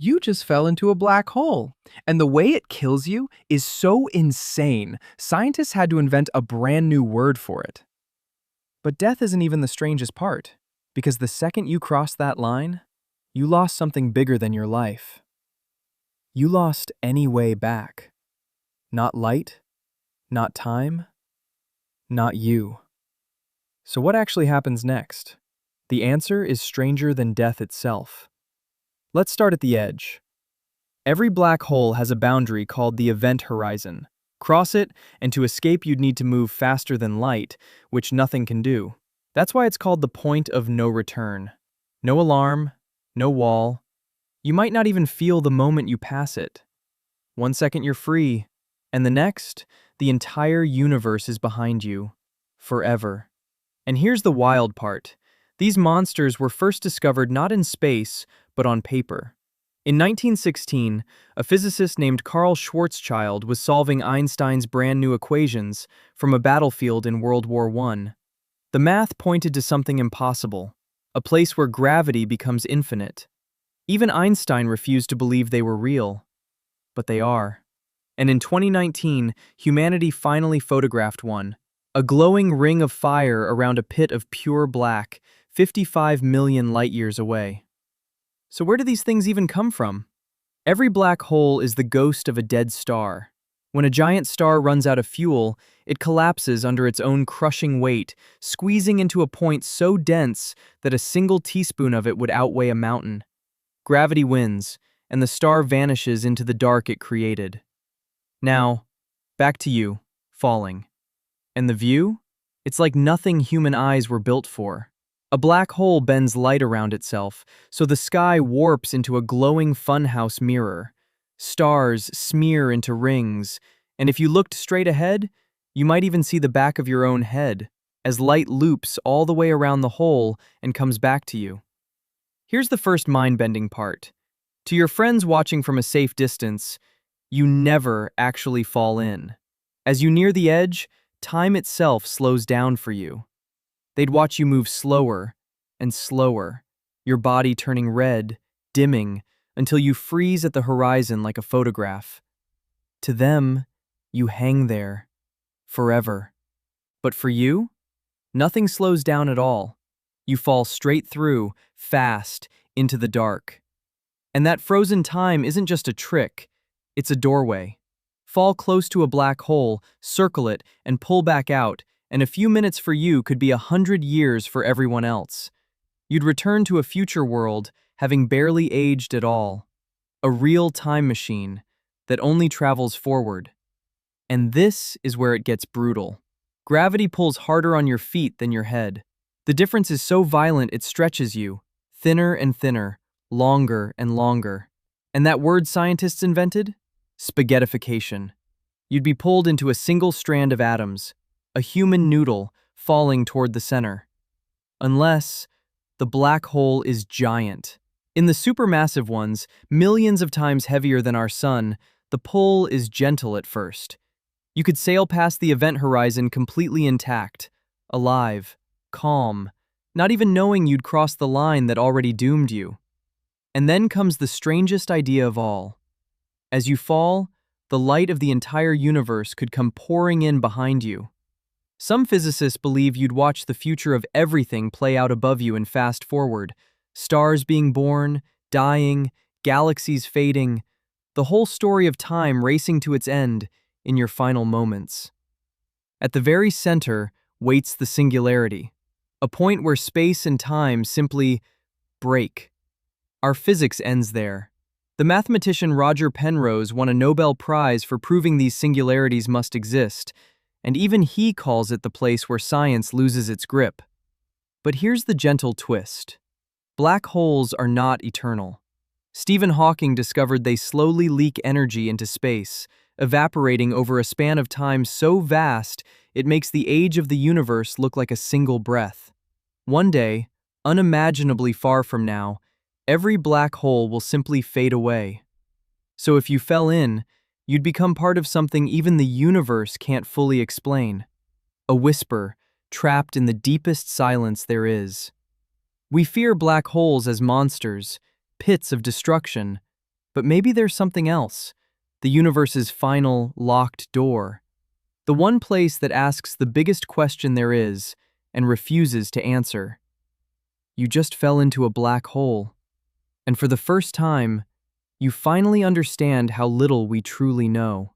You just fell into a black hole. And the way it kills you is so insane, scientists had to invent a brand new word for it. But death isn't even the strangest part, because the second you cross that line, you lost something bigger than your life. You lost any way back. Not light, not time, not you. So what actually happens next? The answer is stranger than death itself. Let's start at the edge. Every black hole has a boundary called the event horizon. Cross it, and to escape you'd need to move faster than light, which nothing can do. That's why it's called the point of no return. No alarm, no wall. You might not even feel the moment you pass it. 1 second you're free, and the next, the entire universe is behind you. Forever. And here's the wild part. These monsters were first discovered not in space, but on paper. In 1916, a physicist named Karl Schwarzschild was solving Einstein's brand new equations from a battlefield in World War I. The math pointed to something impossible, a place where gravity becomes infinite. Even Einstein refused to believe they were real. But they are. And in 2019, humanity finally photographed one, a glowing ring of fire around a pit of pure black, 55 million light-years away. So where do these things even come from? Every black hole is the ghost of a dead star. When a giant star runs out of fuel, it collapses under its own crushing weight, squeezing into a point so dense that a single teaspoon of it would outweigh a mountain. Gravity wins, and the star vanishes into the dark it created. Now, back to you, falling. And the view? It's like nothing human eyes were built for. A black hole bends light around itself, so the sky warps into a glowing funhouse mirror. Stars smear into rings, and if you looked straight ahead, you might even see the back of your own head, as light loops all the way around the hole and comes back to you. Here's the first mind-bending part. To your friends watching from a safe distance, you never actually fall in. As you near the edge, time itself slows down for you. They'd watch you move slower and slower, your body turning red, dimming, until you freeze at the horizon like a photograph. To them, you hang there, forever. But for you, nothing slows down at all. You fall straight through, fast, into the dark. And that frozen time isn't just a trick, it's a doorway. Fall close to a black hole, circle it, and pull back out, and a few minutes for you could be 100 years for everyone else. You'd return to a future world, having barely aged at all. A real time machine that only travels forward. And this is where it gets brutal. Gravity pulls harder on your feet than your head. The difference is so violent it stretches you, thinner and thinner, longer and longer. And that word scientists invented? Spaghettification. You'd be pulled into a single strand of atoms, a human noodle falling toward the center. Unless the black hole is giant. In the supermassive ones, millions of times heavier than our sun, the pull is gentle at first. You could sail past the event horizon completely intact, alive, calm, not even knowing you'd crossed the line that already doomed you. And then comes the strangest idea of all. As you fall, the light of the entire universe could come pouring in behind you. Some physicists believe you'd watch the future of everything play out above you and fast forward. Stars being born, dying, galaxies fading, the whole story of time racing to its end in your final moments. At the very center waits the singularity, a point where space and time simply break. Our physics ends there. The mathematician Roger Penrose won a Nobel Prize for proving these singularities must exist, and even he calls it the place where science loses its grip. But here's the gentle twist. Black holes are not eternal. Stephen Hawking discovered they slowly leak energy into space, evaporating over a span of time so vast it makes the age of the universe look like a single breath. One day, unimaginably far from now, every black hole will simply fade away. So if you fell in, you'd become part of something even the universe can't fully explain. A whisper, trapped in the deepest silence there is. We fear black holes as monsters, pits of destruction, But maybe there's something else. The universe's final, locked door. The one place that asks the biggest question there is and refuses to answer. You just fell into a black hole. And for the first time, you finally understand how little we truly know.